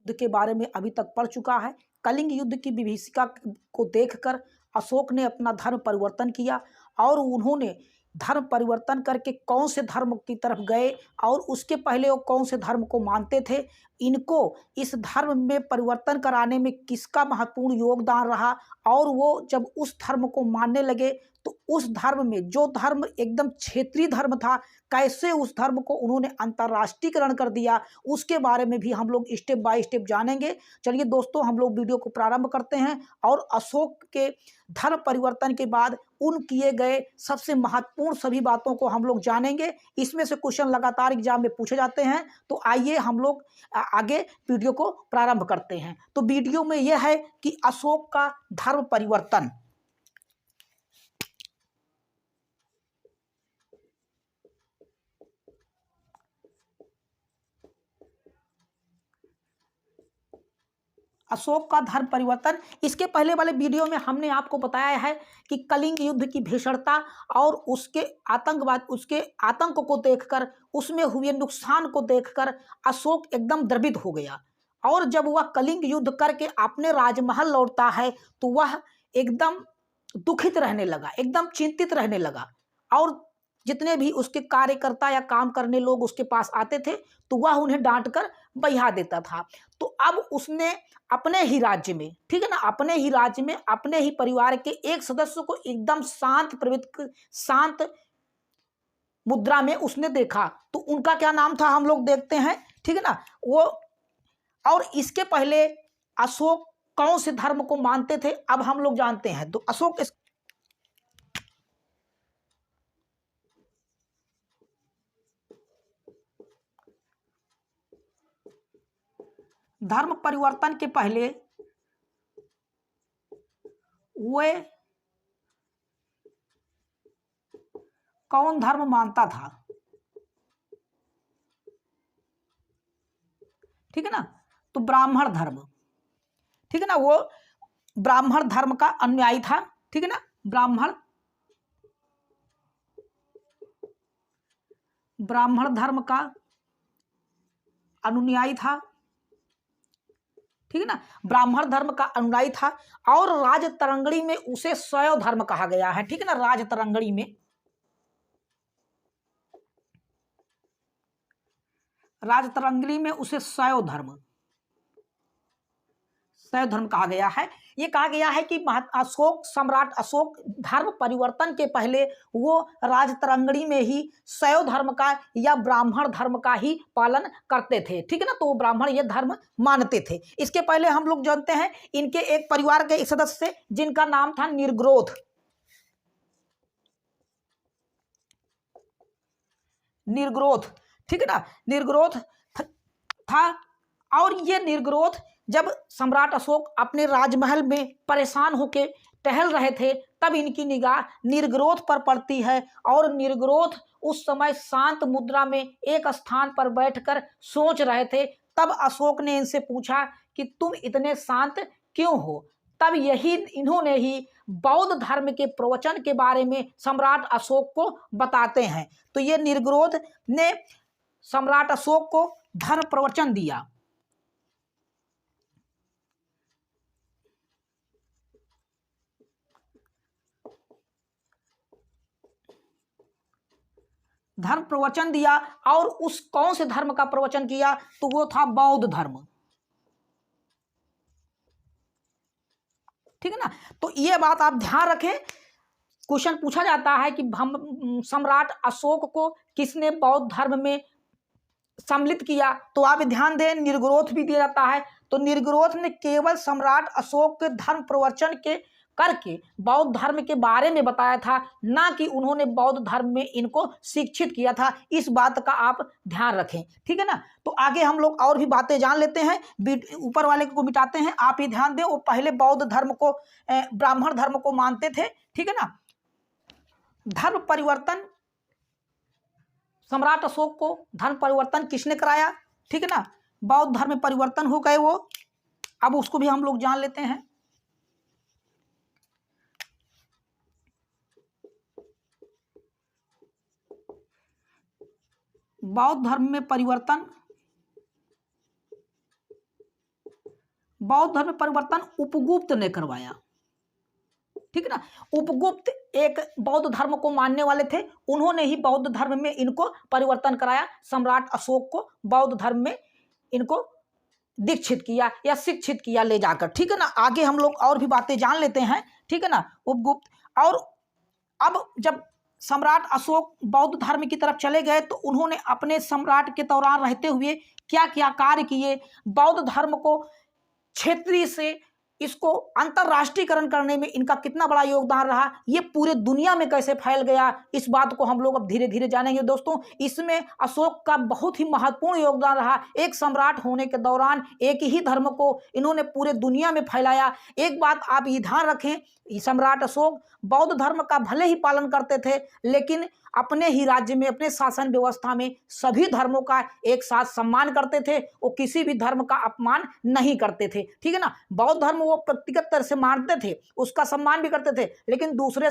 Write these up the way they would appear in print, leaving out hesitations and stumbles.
युद्ध के बारे में अभी तक पढ़ चुका है। कलिंग युद्ध की विभीषिका को देखकर अशोक ने अपना धर्म परिवर्तन किया और उन्होंने धर्म परिवर्तन करके कौन से धर्म की तरफ गए और उसके पहले वो कौन से धर्म को मानते थे, इनको इस धर्म में परिवर्तन कराने में किसका महत्वपूर्ण योगदान रहा, और वो जब उस धर्म को मानने लगे तो उस धर्म में जो धर्म एकदम क्षेत्रीय धर्म था, कैसे उस धर्म को उन्होंने अंतर्राष्ट्रीयकरण कर दिया, उसके बारे में भी हम लोग स्टेप बाय स्टेप जानेंगे। चलिए दोस्तों, हम लोग वीडियो को प्रारंभ करते हैं और अशोक के धर्म परिवर्तन के बाद उन किए गए सबसे महत्वपूर्ण सभी बातों को हम लोग जानेंगे। इसमें से क्वेश्चन लगातार एग्जाम में पूछे जाते हैं, तो आइए हम लोग आगे वीडियो को प्रारंभ करते हैं। तो वीडियो में यह है कि अशोक का धर्म परिवर्तन। अशोक का धर्म परिवर्तन, इसके पहले वाले वीडियो में हमने आपको बताया है कि कलिंग युद्ध की भीषणता और उसके आतंक को देखकर, उसमें हुए नुकसान को देखकर अशोक एकदम द्रवित हो गया, और जब वह कलिंग युद्ध करके अपने राजमहल लौटता है तो वह एकदम दुखित रहने लगा, एकदम चिंतित रहने लगा, और जितने भी उसके कार्यकर्ता या काम करने लोग उसके पास आते थे तो वह उन्हें डांट कर बहिया देता था। तो अब उसने अपने ही राज्य में, ठीक है ना, अपने ही राज्य में अपने ही परिवार के एक सदस्य को एकदम शांत मुद्रा में उसने देखा। तो उनका क्या नाम था हम लोग देखते हैं, ठीक है ना वो। और इसके पहले अशोक कौन से धर्म को मानते थे अब हम लोग जानते हैं। तो अशोक धर्म परिवर्तन के पहले वे कौन धर्म मानता था, ठीक है ना, तो ब्राह्मण धर्म, ठीक है ना, वो ब्राह्मण धर्म का अनुयायी था, ठीक है ना, ब्राह्मण धर्म का अनुयायी था, ठीक है ना, ब्राह्मण धर्म का अनुयायी था। और राजतरंगिणी में उसे शैव धर्म कहा गया है, ठीक है ना, राजतरंगिणी में उसे शैव धर्म कहा गया है। ये कहा गया है कि सम्राट अशोक धर्म परिवर्तन के पहले वो राजतरंगिणी में ही शैव धर्म का या ब्राह्मण धर्म का ही पालन करते थे, ठीक है ना, तो वो ब्राह्मण ये धर्म मानते थे। इसके पहले हम लोग जानते हैं इनके एक परिवार के एक सदस्य जिनका नाम था निर्ग्रोध, ठीक है ना, निर्ग्रोध था। और ये निर्ग्रोध जब सम्राट अशोक अपने राजमहल में परेशान होकर टहल रहे थे तब इनकी निगाह निर्ग्रोध पर पड़ती है, और निर्ग्रोध उस समय शांत मुद्रा में एक स्थान पर बैठकर सोच रहे थे। तब अशोक ने इनसे पूछा कि तुम इतने शांत क्यों हो। तब इन्होंने ही बौद्ध धर्म के प्रवचन के बारे में सम्राट अशोक को बताते हैं। तो ये निर्ग्रोध ने सम्राट अशोक को धर्म प्रवचन दिया। और उस कौन से धर्म का प्रवचन किया, तो वो था बौद्ध धर्म, ठीक है ना। तो ये बात आप ध्यान रखें, क्वेश्चन पूछा जाता है कि हम सम्राट अशोक को किसने बौद्ध धर्म में सम्मिलित किया, तो आप ध्यान दें निर्ग्रोध भी दिया जाता है। तो निर्ग्रोध ने केवल सम्राट अशोक के धर्म प्रवचन के करके बौद्ध धर्म के बारे में बताया था, ना कि उन्होंने बौद्ध धर्म में इनको शिक्षित किया था। इस बात का आप ध्यान रखें, ठीक है ना। तो आगे हम लोग और भी बातें जान लेते हैं, ऊपर वाले को मिटाते हैं। आप ये ध्यान दें वो पहले बौद्ध धर्म को ब्राह्मण धर्म को मानते थे, ठीक है ना। धर्म परिवर्तन सम्राट अशोक को धर्म परिवर्तन किसने कराया, ठीक है ना, बौद्ध धर्म में परिवर्तन हो गए वो। अब उसको भी हम लोग जान लेते हैं। बौद्ध धर्म में परिवर्तन बौद्ध धर्म में परिवर्तन उपगुप्त ने करवाया, ठीक है ना। उपगुप्त एक बौद्ध धर्म को मानने वाले थे, उन्होंने ही बौद्ध धर्म में इनको परिवर्तन कराया। सम्राट अशोक को बौद्ध धर्म में इनको दीक्षित किया या शिक्षित किया ले जाकर, ठीक है ना। आगे हम लोग और भी बातें जान लेते हैं, ठीक है ना। उपगुप्त, और अब जब सम्राट अशोक बौद्ध धर्म की तरफ चले गए तो उन्होंने अपने सम्राट के दौरान रहते हुए क्या क्या कार्य किए, बौद्ध धर्म को क्षेत्रीय से इसको अंतरराष्ट्रीयकरण करने में इनका कितना बड़ा योगदान रहा, ये पूरे दुनिया में कैसे फैल गया, इस बात को हम लोग अब धीरे धीरे जानेंगे दोस्तों। इसमें अशोक का बहुत ही महत्वपूर्ण योगदान रहा। एक सम्राट होने के दौरान एक ही धर्म को इन्होंने पूरे दुनिया में फैलाया। एक बात आप ये ध्यान रखें, सम्राट अशोक बौद्ध धर्म का भले ही पालन करते थे, लेकिन अपने ही राज्य में, अपने शासन व्यवस्था में सभी धर्मों का एक साथ सम्मान करते थे। वो किसी भी धर्म का अपमान नहीं करते थे, ठीक है ना। बौद्ध धर्म वो व्यक्तिगत तरह से मानते थे, उसका सम्मान भी करते थे, लेकिन दूसरे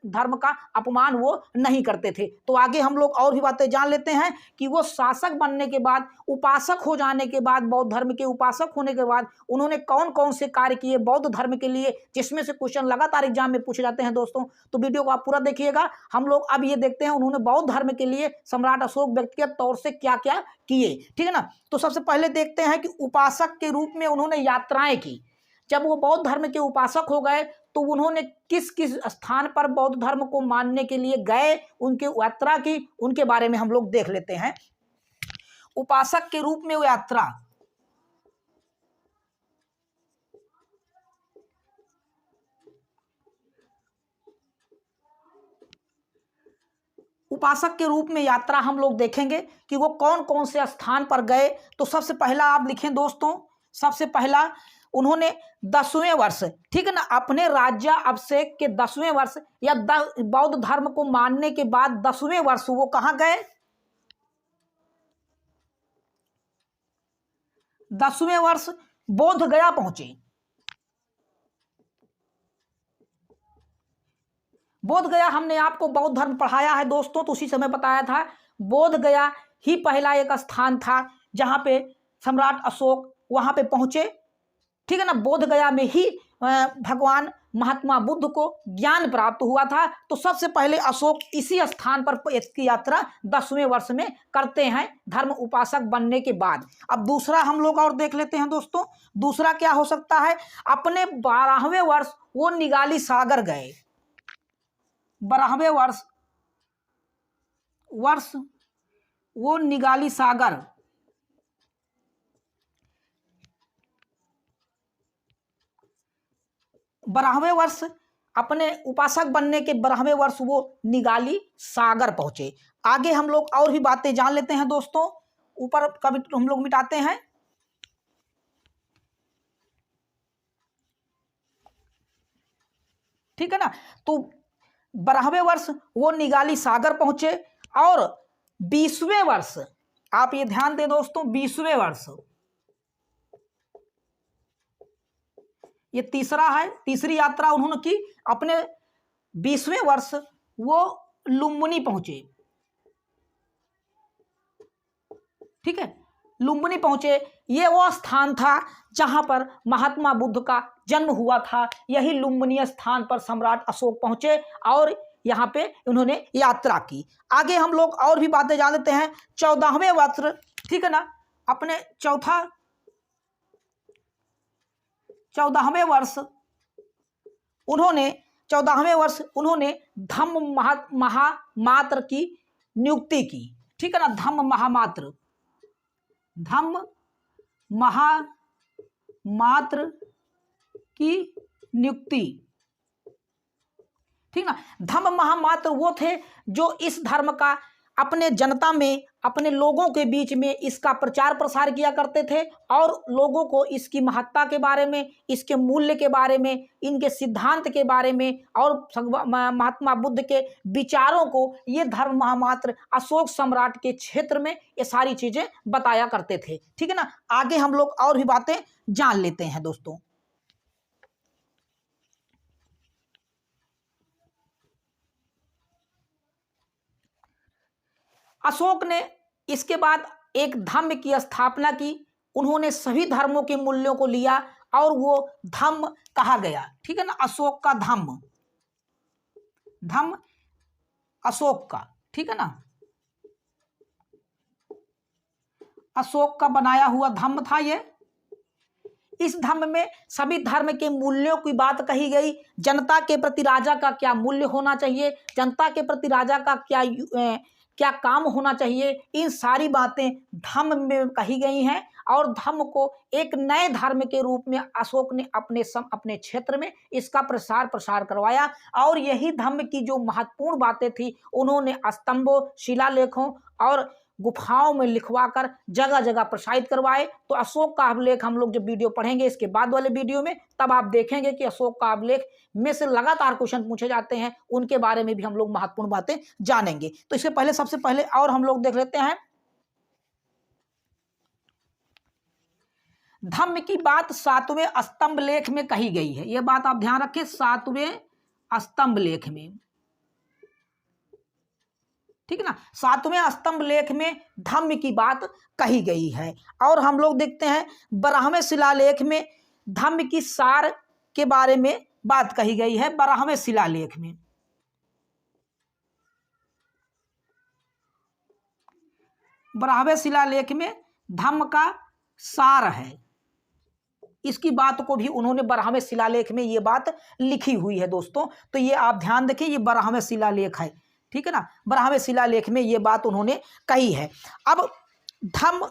धर्म का अपमान वो नहीं करते थे। तो आगे हम लोग और भी बातें जान लेते हैं कि वो शासक बनने के बाद, उपासक हो जाने के बाद, बौद्ध धर्म के उपासक होने के बाद उन्होंने कौन कौन से कार्य किए बौद्ध धर्म के लिए, जिसमें से क्वेश्चन लगातार एग्जाम में पूछे जाते हैं दोस्तों। तो वीडियो को आप पूरा देखिएगा। हम लोग अब ये देखते हैं उन्होंने बौद्ध धर्म के लिए सम्राट अशोक व्यक्तिगत तौर से क्या क्या किए, ठीक है ना। तो सबसे पहले देखते हैं कि उपासक के रूप में उन्होंने यात्राएं की। जब वो बौद्ध धर्म के उपासक हो गए तो उन्होंने किस किस स्थान पर बौद्ध धर्म को मानने के लिए गए, उनकी यात्रा की, उनके बारे में हम लोग देख लेते हैं। उपासक के रूप में वो यात्रा, उपासक के रूप में यात्रा हम लोग देखेंगे कि वो कौन कौन से स्थान पर गए। तो सबसे पहला आप लिखें दोस्तों, सबसे पहला उन्होंने 10वें वर्ष, ठीक है ना, अपने राज्य अभिषेक के 10वें वर्ष या बौद्ध धर्म को मानने के बाद 10वें वर्ष वो कहाँ गए, 10वें वर्ष बोध गया पहुंचे। बोध गया हमने आपको बौद्ध धर्म पढ़ाया है दोस्तों, तो उसी समय बताया था। बोध गया ही पहला एक स्थान था जहां पे सम्राट अशोक वहां पे पहुंचे, ठीक है ना। बोध गया में ही भगवान महात्मा बुद्ध को ज्ञान प्राप्त हुआ था। तो सबसे पहले अशोक इसी स्थान पर इसकी यात्रा 10वें वर्ष में करते हैं धर्म उपासक बनने के बाद। अब दूसरा हम लोग और देख लेते हैं दोस्तों। दूसरा क्या हो सकता है, अपने 12वें वर्ष वो निगाली सागर गए। 12वें वर्ष वो निगाली सागर, बारहवें वर्ष अपने उपासक बनने के 12वें वर्ष वो निगाली सागर पहुंचे। आगे हम लोग और भी बातें जान लेते हैं दोस्तों। ऊपर कभी हम लोग मिटाते हैं, ठीक है ना। तो 12वें वर्ष वो निगाली सागर पहुंचे और 20वें वर्ष, आप ये ध्यान दें दोस्तों, 20वें वर्ष ये तीसरा है, तीसरी यात्रा उन्होंने की। अपने 20वें वर्ष वो लुम्बिनी पहुंचे, ठीक है, लुम्बिनी पहुंचे। ये वो स्थान था जहां पर महात्मा बुद्ध का जन्म हुआ था। यही लुम्बिनी स्थान पर सम्राट अशोक पहुंचे और यहाँ पे उन्होंने यात्रा की। आगे हम लोग और भी बातें जान लेते हैं। 14वें वर्ष, ठीक है ना, अपने 14वें वर्ष उन्होंने धम्म महामात्र की नियुक्ति की, ठीक है ना। धम्म महामात्र की नियुक्ति, ठीक ना। धम्म महामात्र वो थे जो इस धर्म का अपने जनता में, अपने लोगों के बीच में इसका प्रचार प्रसार किया करते थे और लोगों को इसकी महत्ता के बारे में, इसके मूल्य के बारे में, इनके सिद्धांत के बारे में और महात्मा बुद्ध के विचारों को ये धर्म महामात्र अशोक सम्राट के क्षेत्र में ये सारी चीजें बताया करते थे, ठीक है ना। आगे हम लोग और भी बातें जान लेते हैं दोस्तों। अशोक ने इसके बाद एक धम्म की स्थापना की उन्होंने सभी धर्मों के मूल्यों को लिया और वो धम्म कहा गया, ठीक है ना, अशोक का धम्म, धम्म अशोक का, ठीक है ना, अशोक का बनाया हुआ धम्म था ये। इस धम्म में सभी धर्म के मूल्यों की बात कही गई, जनता के प्रति राजा का क्या मूल्य होना चाहिए, जनता के प्रति राजा का क्या काम होना चाहिए, इन सारी बातें धम्म में कही गई हैं। और धम्म को एक नए धर्म के रूप में अशोक ने अपने क्षेत्र में इसका प्रसार करवाया। और यही धम्म की जो महत्वपूर्ण बातें थी उन्होंने स्तंभों, शिलालेखों और गुफाओं में लिखवाकर जगह जगह प्रसारित करवाए। तो अशोक का अभिलेख हम लोग जब वीडियो पढ़ेंगे इसके बाद वाले वीडियो में, तब आप देखेंगे कि अशोक का अभिलेख में से लगातार क्वेश्चन पूछे जाते हैं, उनके बारे में भी हम लोग महत्वपूर्ण बातें जानेंगे। तो इससे पहले सबसे पहले और हम लोग देख लेते हैं धम्म की बात 7वें स्तंभ लेख में कही गई है। यह बात आप ध्यान रखें, 7वें स्तंभ लेख में, ठीक है ना, 7वें स्तंभ लेख में धम्म की बात कही गई है। और हम लोग देखते हैं 12वें शिलालेख में धम्म की सार के बारे में बात कही गई है। 12वें शिलालेख में, 12वें शिलालेख में धम्म का सार है, इसकी बात को भी उन्होंने 12वें शिलालेख में ये बात लिखी हुई है दोस्तों। तो ये आप ध्यान रखें, ये 12वें शिलालेख है, ठीक है ना, 12वें शिलालेख में ये बात उन्होंने कही है। अब धम्म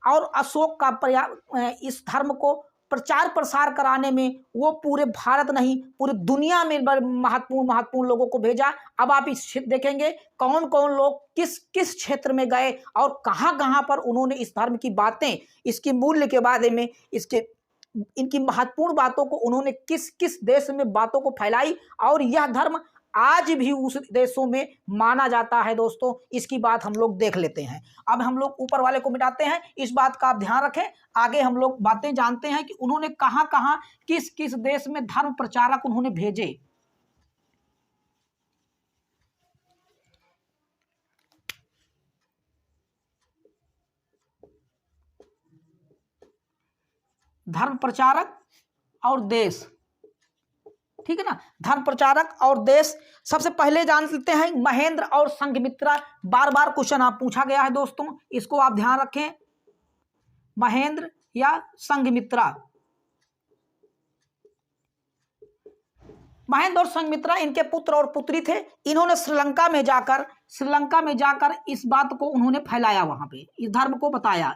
और अशोक का इस धर्म को प्रचार प्रसार कराने में वो पूरे भारत नहीं पूरी दुनिया में महत्वपूर्ण लोगों को भेजा। अब आप इस देखेंगे कौन कौन लोग किस किस क्षेत्र में गए और कहाँ कहाँ पर उन्होंने इस धर्म की बातें, इसके मूल्य के बारे में, इनकी महत्वपूर्ण बातों को उन्होंने किस किस देश में बातों को फैलाई। और यह धर्म आज भी उस देशों में माना जाता है दोस्तों, इसकी बात हम लोग देख लेते हैं। अब हम लोग ऊपर वाले को मिटाते हैं, इस बात का आप ध्यान रखें। आगे हम लोग बातें जानते हैं कि उन्होंने कहाँ कहाँ किस किस देश में धर्म प्रचारक उन्होंने भेजे। धर्म प्रचारक और देश, ठीक है ना, धर्म प्रचारक और देश। सबसे पहले जान लेते हैं महेंद्र और संघमित्रा। बार बार क्वेश्चन आप पूछा गया है दोस्तों, इसको आप ध्यान रखें, महेंद्र या संघमित्रा। महेंद्र और संघमित्रा इनके पुत्र और पुत्री थे। इन्होंने श्रीलंका में जाकर इस बात को उन्होंने फैलाया, वहां पे इस धर्म को बताया,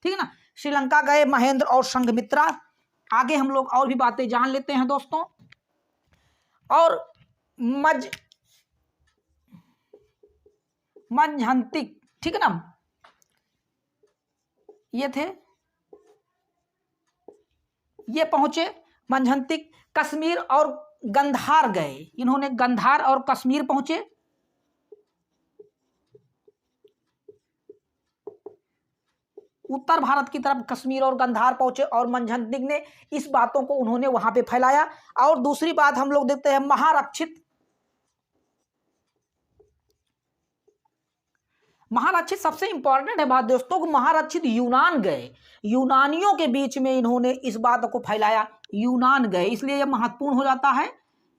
ठीक है ना। श्रीलंका गए महेंद्र और संघमित्रा। आगे हम लोग और भी बातें जान लेते हैं दोस्तों। और मजहंतिक, ठीक है ना, ये थे, ये पहुंचे मजहंतिक, कश्मीर और गंधार गए। इन्होंने गंधार और कश्मीर पहुंचे। उत्तर भारत की तरफ कश्मीर और गंधार पहुंचे और मजहंतिक ने इस बातों को उन्होंने वहां पे फैलाया। और दूसरी बात हम लोग देखते हैं महारक्षित सबसे इंपॉर्टेंट है बात दोस्तों, महारक्षित यूनान गए, यूनानियों के बीच में इन्होंने इस बात को फैलाया। यूनान गए, इसलिए यह महत्वपूर्ण हो जाता है,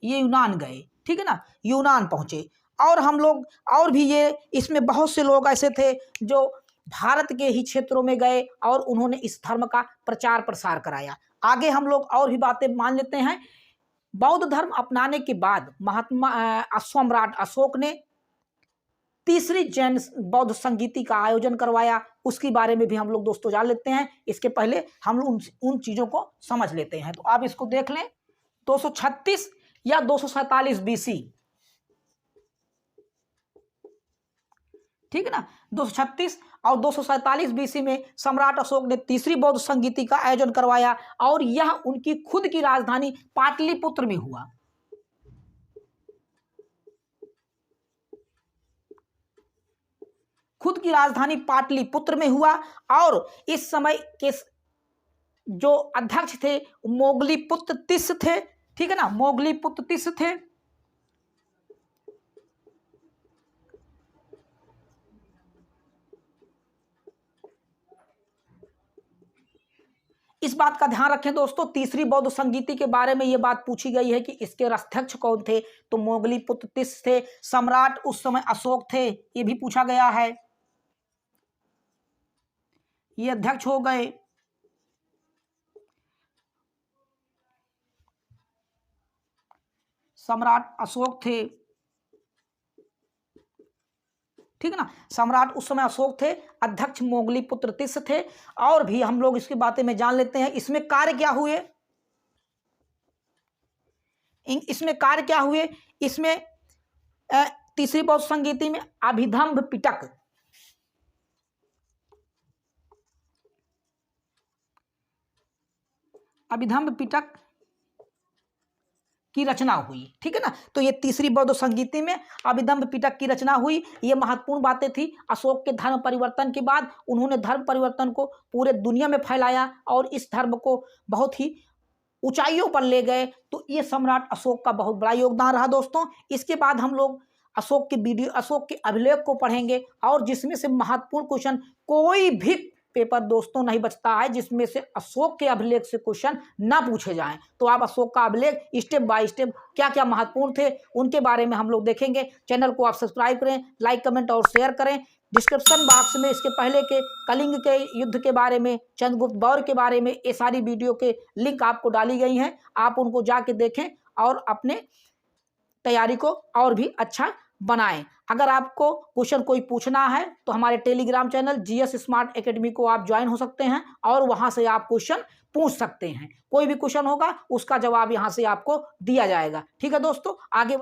ये यूनान गए, ठीक है ना, यूनान पहुंचे। और हम लोग और भी ये इसमें बहुत से लोग ऐसे थे जो भारत के ही क्षेत्रों में गए और उन्होंने इस धर्म का प्रचार प्रसार कराया। आगे हम लोग और भी बातें मान लेते हैं। बौद्ध धर्म अपनाने के बाद सम्राट अशोक ने तीसरी जैन बौद्ध संगीति का आयोजन करवाया, उसके बारे में भी हम लोग दोस्तों जान लेते हैं। इसके पहले हम लोग उन चीजों को समझ लेते हैं। तो आप इसको देख लें, 236 या 247 BC, ठीक है ना, 236 और 247 BC में सम्राट अशोक ने तीसरी बौद्ध संगीति का आयोजन करवाया और यह उनकी खुद की राजधानी पाटलिपुत्र में हुआ। खुद की राजधानी पाटलिपुत्र में हुआ। और इस समय के जो अध्यक्ष थे मोगलीपुत्र तिस थे, ठीक है ना, मोगलीपुत्र तिस थे। इस बात का ध्यान रखें दोस्तों, तीसरी बौद्ध संगीति के बारे में ये बात पूछी गई है कि इसके अध्यक्ष कौन थे, तो मोगलीपुत्र तिस थे। सम्राट उस समय अशोक थे, ये भी पूछा गया है, ये अध्यक्ष हो गए। सम्राट अशोक थे, ठीक है ना, सम्राट उस समय अशोक थे, अध्यक्ष मोगलीपुत्र तिस थे। और भी हम लोग इसकी बातें में जान लेते हैं। इसमें कार्य क्या हुए, इसमें कार्य क्या हुए, इसमें तीसरी बौद्ध संगीति में अभिधम्भ पिटक, अभिधम्भ पिटक की रचना हुई, ठीक है ना। तो ये तीसरी बौद्ध संगीति में अभिधम्भ पिटक की रचना हुई। ये महत्वपूर्ण बातें थी। अशोक के धर्म परिवर्तन के बाद उन्होंने धर्म परिवर्तन को पूरे दुनिया में फैलाया और इस धर्म को बहुत ही ऊंचाइयों पर ले गए। तो ये सम्राट अशोक का बहुत बड़ा योगदान रहा दोस्तों। इसके बाद हम लोग अशोक के अभिलेख को पढ़ेंगे, और जिसमें से महत्वपूर्ण क्वेश्चन, कोई भी पेपर दोस्तों नहीं बचता है जिसमें से अशोक के अभिलेख से क्वेश्चन ना पूछे जाएं। तो आप अशोक का अभिलेख स्टेप बाय स्टेप क्या क्या महत्वपूर्ण थे उनके बारे में हम लोग देखेंगे। चैनल को आप सब्सक्राइब करें, लाइक कमेंट और शेयर करें। डिस्क्रिप्शन बॉक्स में इसके पहले के कलिंग के युद्ध के बारे में, चंद्रगुप्त मौर्य के बारे में, ये सारी वीडियो के लिंक आपको डाली गई हैं। आप उनको जाके देखें और अपने तैयारी को और भी अच्छा बनाएं। अगर आपको क्वेश्चन कोई पूछना है तो हमारे Telegram channel GS smart academy को आप ज्वाइन हो सकते हैं और वहां से आप क्वेश्चन पूछ सकते हैं। कोई भी क्वेश्चन होगा उसका जवाब यहां से आपको दिया जाएगा। ठीक है दोस्तों, आगे